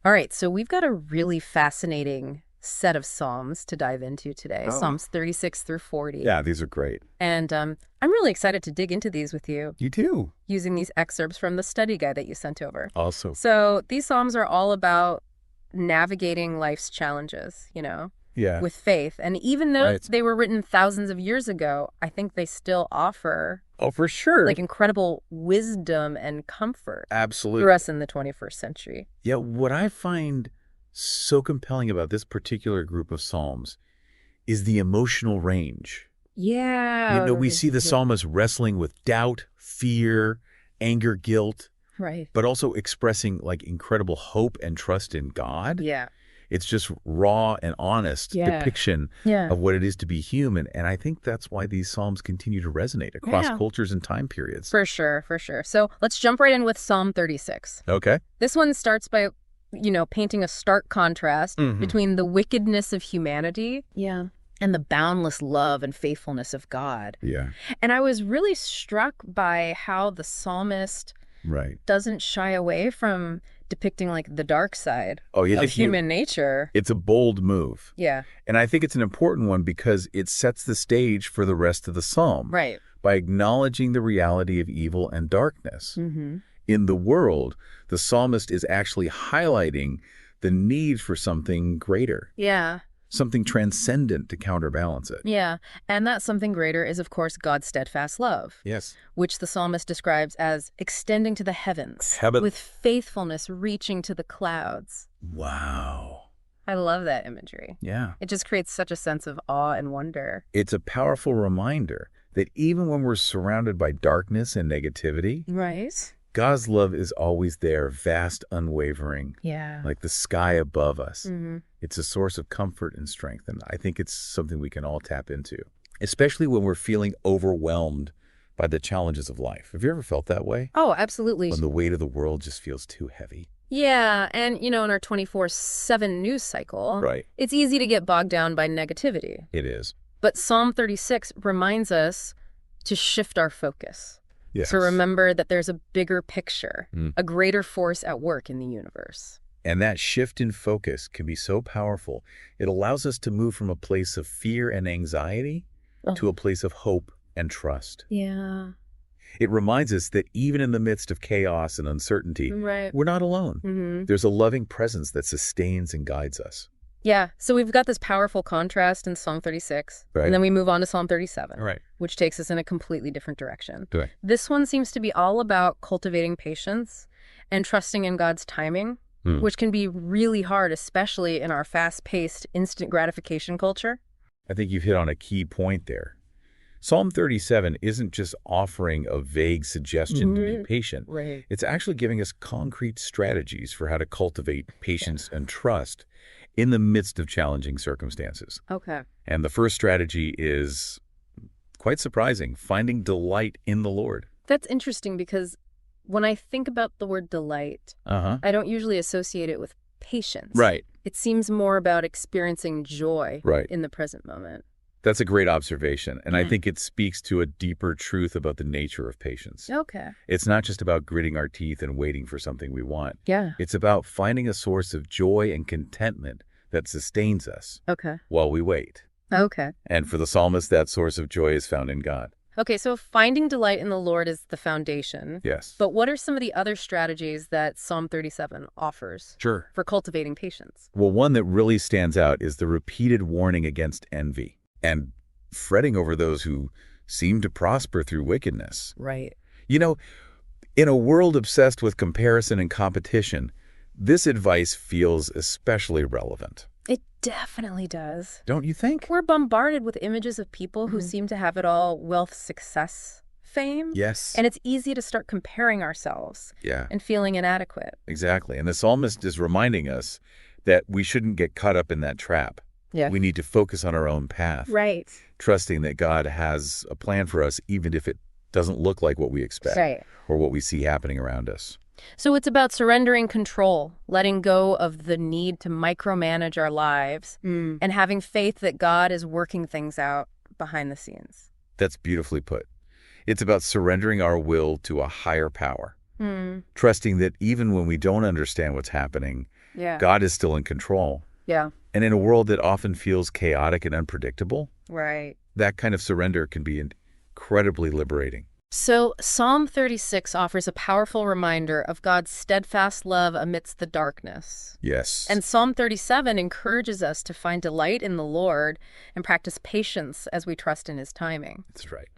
All right, so we've got a really fascinating set of Psalms to dive into today, Psalms 36 through 40. Yeah, these are great. And I'm really excited to dig into these with you You too. using these excerpts from the study guide that you sent over. Also. So these Psalms are all about navigating life's challenges, Yeah. with faith. And even though Right. they were written thousands of years ago, I think they still offer Oh, for sure. like incredible wisdom and comfort Absolutely. for us in the 21st century. Yeah, what I find so compelling about this particular group of Psalms is the emotional range. Yeah. We see the psalmist wrestling with doubt, fear, anger, guilt, Right. but also expressing like incredible hope and trust in God. Yeah. It's just raw and honest depiction Yeah. of what it is to be human. And I think that's why these Psalms continue to resonate across cultures and time periods. For sure, for sure. So let's jump right in with Psalm 36. Okay. This one starts by, painting a stark contrast between the wickedness of humanity and the boundless love and faithfulness of God. Yeah. And I was really struck by how the psalmist Right. doesn't shy away from depicting like the dark side Oh, yeah. of human nature. It's a bold move. Yeah. And I think it's an important one because it sets the stage for the rest of the psalm. Right. By acknowledging the reality of evil and darkness. Mm-hmm. In the world, the psalmist is actually highlighting the need for something greater, Yeah. something transcendent to counterbalance it. Yeah. And that something greater is, of course, God's steadfast love. Yes. Which the psalmist describes as extending to the heavens, Heaven. with faithfulness reaching to the clouds. Wow. I love that imagery. Yeah. It just creates such a sense of awe and wonder. It's a powerful reminder that even when we're surrounded by darkness and negativity, Right? God's love is always there, vast, unwavering, Yeah. like the sky above us. Mm-hmm. It's a source of comfort and strength, and I think it's something we can all tap into, especially when we're feeling overwhelmed by the challenges of life. Have you ever felt that way? Oh, absolutely. When the weight of the world just feels too heavy? Yeah, and in our 24/7 news cycle, Right. it's easy to get bogged down by negativity. It is. But Psalm 36 reminds us to shift our focus. Yes. To remember that there's a bigger picture, Mm. a greater force at work in the universe. And that shift in focus can be so powerful. It allows us to move from a place of fear and anxiety to a place of hope and trust. Yeah. It reminds us that even in the midst of chaos and uncertainty, Right. we're not alone. Mm-hmm. There's a loving presence that sustains and guides us. Yeah, so we've got this powerful contrast in Psalm 36, Right. and then we move on to Psalm 37, Right. which takes us in a completely different direction. Right. This one seems to be all about cultivating patience and trusting in God's timing, which can be really hard, especially in our fast-paced, instant gratification culture. I think you've hit on a key point there. Psalm 37 isn't just offering a vague suggestion to be patient. Right. It's actually giving us concrete strategies for how to cultivate patience and trust in the midst of challenging circumstances. Okay. And the first strategy is quite surprising, finding delight in the Lord. That's interesting because when I think about the word delight, I don't usually associate it with patience. Right. It seems more about experiencing joy Right. in the present moment. That's a great observation. And I think it speaks to a deeper truth about the nature of patience. Okay. It's not just about gritting our teeth and waiting for something we want. Yeah. It's about finding a source of joy and contentment that sustains us Okay. while we wait. Okay. And for the psalmist, that source of joy is found in God. Okay, so finding delight in the Lord is the foundation. Yes. But what are some of the other strategies that Psalm 37 offers Sure. for cultivating patience? Well, one that really stands out is the repeated warning against envy and fretting over those who seem to prosper through wickedness. Right. In a world obsessed with comparison and competition, this advice feels especially relevant. It definitely does. Don't you think? We're bombarded with images of people who seem to have it all: wealth, success, fame. Yes. And it's easy to start comparing ourselves Yeah, and feeling inadequate. exactly. And the psalmist is reminding us that we shouldn't get caught up in that trap. Yeah. We need to focus on our own path, Right. trusting that God has a plan for us, even if it doesn't look like what we expect Right. or what we see happening around us. So it's about surrendering control, letting go of the need to micromanage our lives, and having faith that God is working things out behind the scenes. That's beautifully put. It's about surrendering our will to a higher power, trusting that even when we don't understand what's happening, Yeah. God is still in control. Yeah. And in a world that often feels chaotic and unpredictable, Right. that kind of surrender can be incredibly liberating. So Psalm 36 offers a powerful reminder of God's steadfast love amidst the darkness. Yes. And Psalm 37 encourages us to find delight in the Lord and practice patience as we trust in his timing. That's right.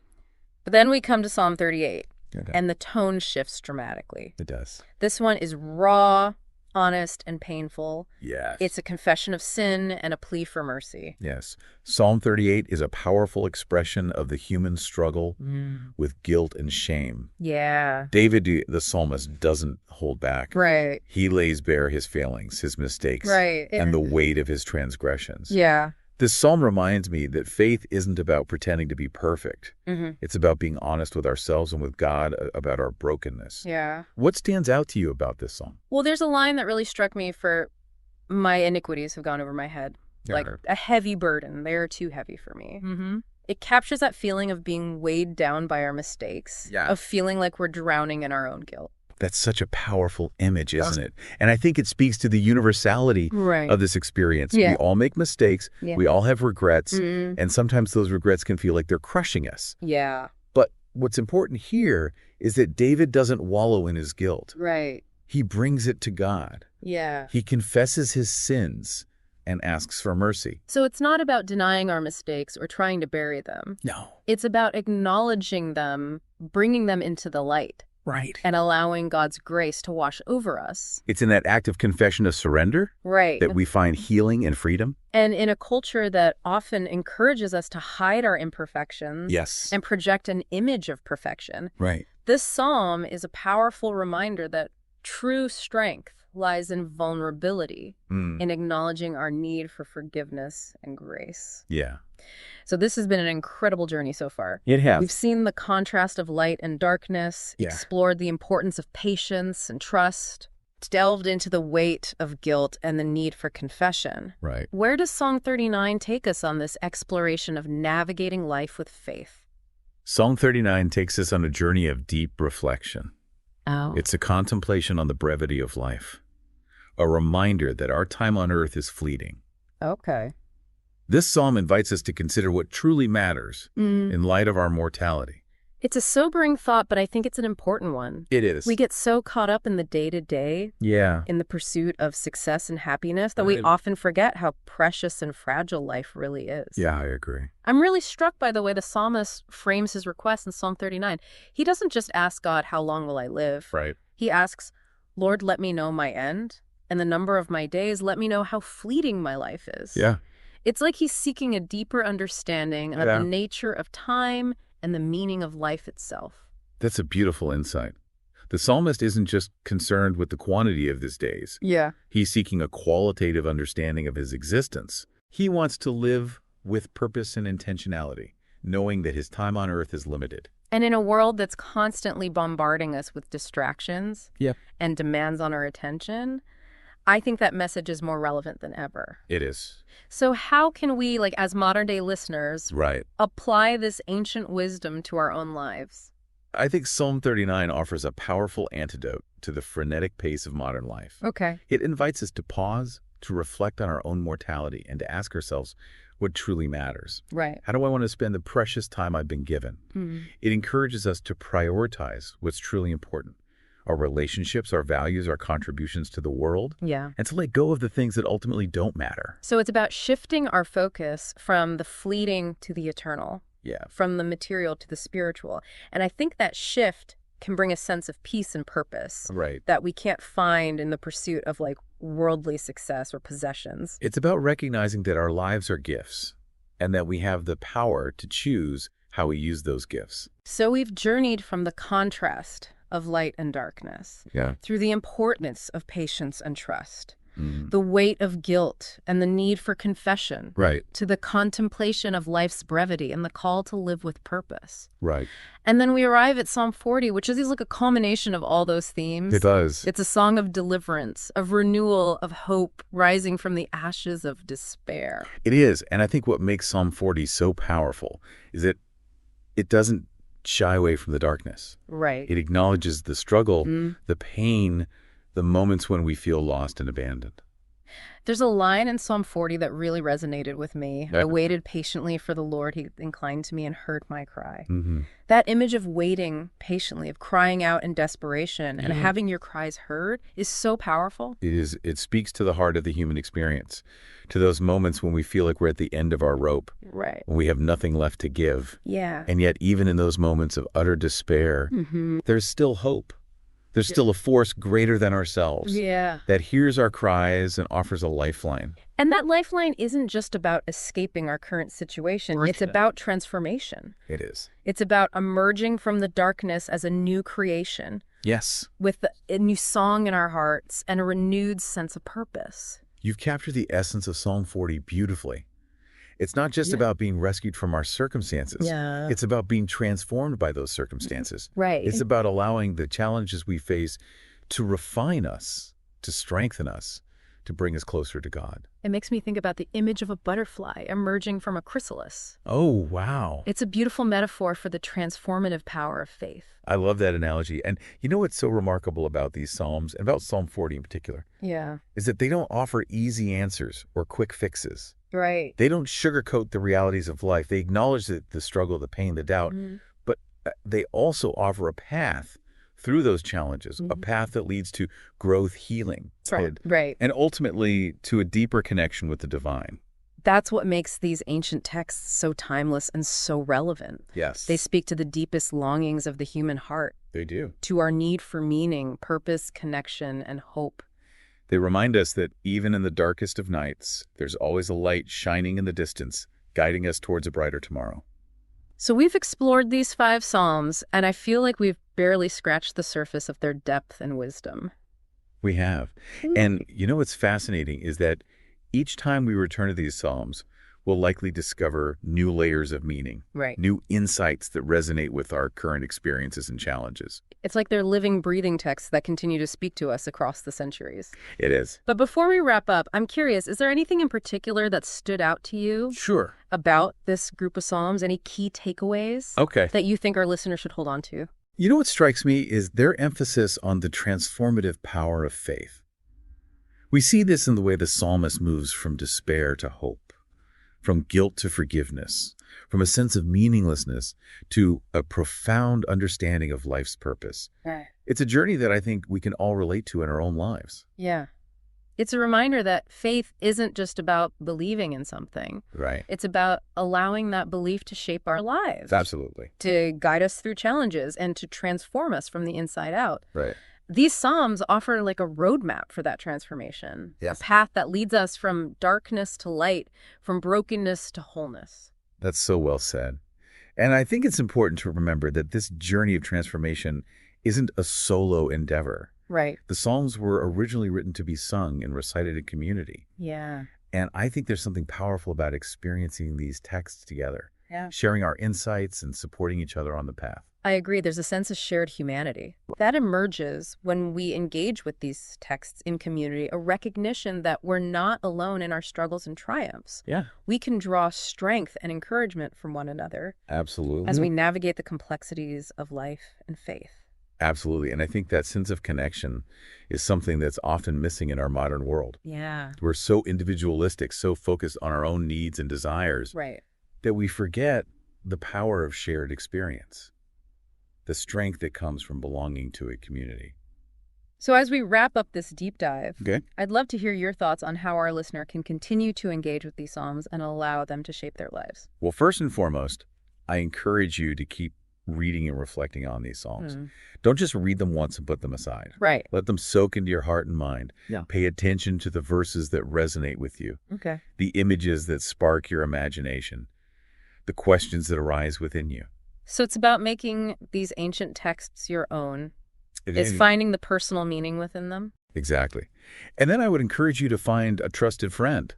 But then we come to Psalm 38, Okay. and the tone shifts dramatically. It does. This one is raw, honest, and painful. Yes. It's a confession of sin and a plea for mercy. Yes. Psalm 38 is a powerful expression of the human struggle with guilt and shame. Yeah. David, the psalmist, doesn't hold back. Right. He lays bare his failings, his mistakes, Right. and the weight of his transgressions. Yeah. This psalm reminds me that faith isn't about pretending to be perfect. It's about being honest with ourselves and with God about our brokenness. Yeah. What stands out to you about this psalm? Well, there's a line that really struck me for my iniquities have gone over my head. Like a heavy burden. They are too heavy for me. It captures that feeling of being weighed down by our mistakes, of feeling like we're drowning in our own guilt. That's such a powerful image, isn't it? And I think it speaks to the universality of this experience. Yeah. We all make mistakes. Yeah. We all have regrets. And sometimes those regrets can feel like they're crushing us. Yeah. But what's important here is that David doesn't wallow in his guilt. Right. He brings it to God. Yeah. He confesses his sins and asks for mercy. So it's not about denying our mistakes or trying to bury them. No. It's about acknowledging them, bringing them into the light. Right. And allowing God's grace to wash over us. It's in that act of confession of surrender that we find healing and freedom. And in a culture that often encourages us to hide our imperfections and project an image of perfection, this psalm is a powerful reminder that true strength lies in vulnerability, in acknowledging our need for forgiveness and grace. Yeah. So this has been an incredible journey so far. It has. We've seen the contrast of light and darkness, explored the importance of patience and trust, delved into the weight of guilt and the need for confession. Right. Where does Psalm 39 take us on this exploration of navigating life with faith? Psalm 39 takes us on a journey of deep reflection. Oh. It's a contemplation on the brevity of life, a reminder that our time on earth is fleeting. Okay. This psalm invites us to consider what truly matters in light of our mortality. It's a sobering thought, but I think it's an important one. It is. We get so caught up in the day-to-day, in the pursuit of success and happiness, that we often forget how precious and fragile life really is. Yeah, I agree. I'm really struck by the way the psalmist frames his request in Psalm 39. He doesn't just ask God, how long will I live? Right. He asks, Lord, let me know my end, and the number of my days, let me know how fleeting my life is. Yeah. It's like he's seeking a deeper understanding of the nature of time and the meaning of life itself. That's a beautiful insight. The psalmist isn't just concerned with the quantity of his days. Yeah. He's seeking a qualitative understanding of his existence. He wants to live with purpose and intentionality, knowing that his time on earth is limited. And in a world that's constantly bombarding us with distractions and demands on our attention, I think that message is more relevant than ever. It is. So how can we, like as modern-day listeners, apply this ancient wisdom to our own lives? I think Psalm 39 offers a powerful antidote to the frenetic pace of modern life. Okay. It invites us to pause, to reflect on our own mortality, and to ask ourselves what truly matters. Right. How do I want to spend the precious time I've been given? It encourages us to prioritize what's truly important. Our relationships, our values, our contributions to the world. Yeah. And to let go of the things that ultimately don't matter. So it's about shifting our focus from the fleeting to the eternal. Yeah. From the material to the spiritual. And I think that shift can bring a sense of peace and purpose. Right. That we can't find in the pursuit of like worldly success or possessions. It's about recognizing that our lives are gifts and that we have the power to choose how we use those gifts. So we've journeyed from the contrast of light and darkness, through the importance of patience and trust, the weight of guilt and the need for confession, to the contemplation of life's brevity and the call to live with purpose. Right. And then we arrive at Psalm 40, which is like a culmination of all those themes. It does. It's a song of deliverance, of renewal, of hope, rising from the ashes of despair. It is. And I think what makes Psalm 40 so powerful is that it doesn't shy away from the darkness. Right. It acknowledges the struggle, the pain, the moments when we feel lost and abandoned. There's a line in Psalm 40 that really resonated with me. Yeah. I waited patiently for the Lord. He inclined to me and heard my cry. Mm-hmm. That image of waiting patiently, of crying out in desperation and Yeah. having your cries heard is so powerful. It is. It speaks to the heart of the human experience, to those moments when we feel like we're at the end of our rope, Right. when we have nothing left to give. Yeah. And yet, even in those moments of utter despair, there's still hope. There's still a force greater than ourselves that hears our cries and offers a lifeline. And that lifeline isn't just about escaping our current situation. It's about transformation. It is. It's about emerging from the darkness as a new creation. Yes. With a new song in our hearts and a renewed sense of purpose. You've captured the essence of Psalm 40 beautifully. It's not just about being rescued from our circumstances. Yeah. It's about being transformed by those circumstances. Right. It's about allowing the challenges we face to refine us, to strengthen us, to bring us closer to God. It makes me think about the image of a butterfly emerging from a chrysalis. Oh, wow. It's a beautiful metaphor for the transformative power of faith. I love that analogy. And you know what's so remarkable about these Psalms, and about Psalm 40 in particular, is that they don't offer easy answers or quick fixes. Right. They don't sugarcoat the realities of life. They acknowledge the struggle, the pain, the doubt, but they also offer a path through those challenges, a path that leads to growth, healing, right, and ultimately to a deeper connection with the divine. That's what makes these ancient texts so timeless and so relevant. Yes. They speak to the deepest longings of the human heart. They do. To our need for meaning, purpose, connection, and hope. They remind us that even in the darkest of nights, there's always a light shining in the distance, guiding us towards a brighter tomorrow. So we've explored these 5 Psalms, and I feel like we've barely scratched the surface of their depth and wisdom. We have. And you know what's fascinating is that each time we return to these Psalms, we'll likely discover new layers of meaning, new insights that resonate with our current experiences and challenges. It's like they're living, breathing texts that continue to speak to us across the centuries. It is. But before we wrap up, I'm curious, is there anything in particular that stood out to you? Sure. About this group of Psalms? Any key takeaways that you think our listeners should hold on to? You know what strikes me is their emphasis on the transformative power of faith. We see this in the way the psalmist moves from despair to hope, from guilt to forgiveness, from a sense of meaninglessness to a profound understanding of life's purpose. It's a journey that I think we can all relate to in our own lives. Yeah. It's a reminder that faith isn't just about believing in something. Right. It's about allowing that belief to shape our lives. Absolutely. To guide us through challenges and to transform us from the inside out. Right. These Psalms offer like a roadmap for that transformation. Yes. A path that leads us from darkness to light, from brokenness to wholeness. That's so well said. And I think it's important to remember that this journey of transformation isn't a solo endeavor. Right. The Psalms were originally written to be sung and recited in community. Yeah. And I think there's something powerful about experiencing these texts together, sharing our insights and supporting each other on the path. I agree. There's a sense of shared humanity. That emerges when we engage with these texts in community, a recognition that we're not alone in our struggles and triumphs. Yeah. We can draw strength and encouragement from one another. Absolutely. As we navigate the complexities of life and faith. Absolutely. And I think that sense of connection is something that's often missing in our modern world. Yeah. We're so individualistic, so focused on our own needs and desires, that we forget the power of shared experience, the strength that comes from belonging to a community. So as we wrap up this deep dive, I'd love to hear your thoughts on how our listener can continue to engage with these Psalms and allow them to shape their lives. Well, first and foremost, I encourage you to keep reading and reflecting on these Psalms. Don't just read them once and put them aside. Right. Let them soak into your heart and mind. Pay attention to the verses that resonate with you. The images that spark your imagination. The questions that arise within you. So it's about making these ancient texts your own. It's finding the personal meaning within them. Exactly. And then I would encourage you to find a trusted friend,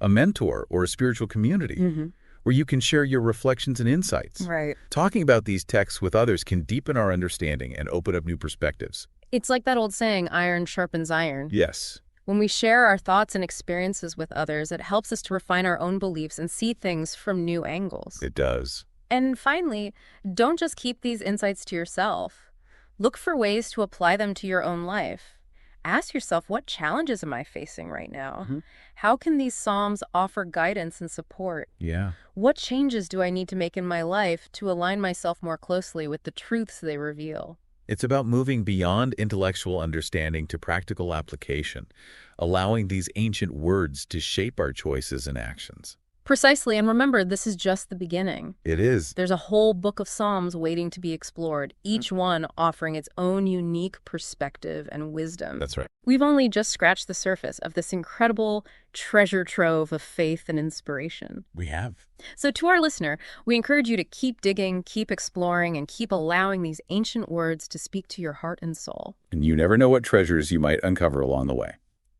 a mentor, or a spiritual community. Where you can share your reflections and insights. Right. Talking about these texts with others can deepen our understanding and open up new perspectives. It's like that old saying, iron sharpens iron. Yes. When we share our thoughts and experiences with others, it helps us to refine our own beliefs and see things from new angles. It does. And finally, don't just keep these insights to yourself. Look for ways to apply them to your own life. Ask yourself, what challenges am I facing right now? How can these Psalms offer guidance and support? Yeah. What changes do I need to make in my life to align myself more closely with the truths they reveal? It's about moving beyond intellectual understanding to practical application, allowing these ancient words to shape our choices and actions. Precisely, and remember, this is just the beginning. It is. There's a whole book of Psalms waiting to be explored, each one offering its own unique perspective and wisdom. That's right. We've only just scratched the surface of this incredible treasure trove of faith and inspiration. We have. So to our listener, we encourage you to keep digging, keep exploring, and keep allowing these ancient words to speak to your heart and soul. And you never know what treasures you might uncover along the way.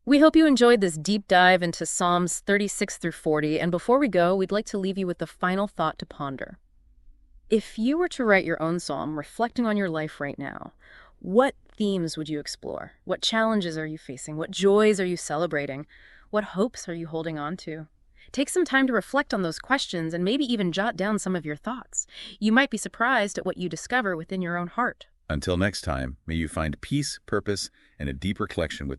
We hope you enjoyed this deep dive into Psalms 36 through 40, and before we go, we'd like to leave you with the final thought to ponder. If you were to write your own psalm reflecting on your life right now, what themes would you explore? What challenges are you facing? What joys are you celebrating? What hopes are you holding on to? Take some time to reflect on those questions and maybe even jot down some of your thoughts. You might be surprised at what you discover within your own heart. Until next time, may you find peace, purpose, and a deeper connection with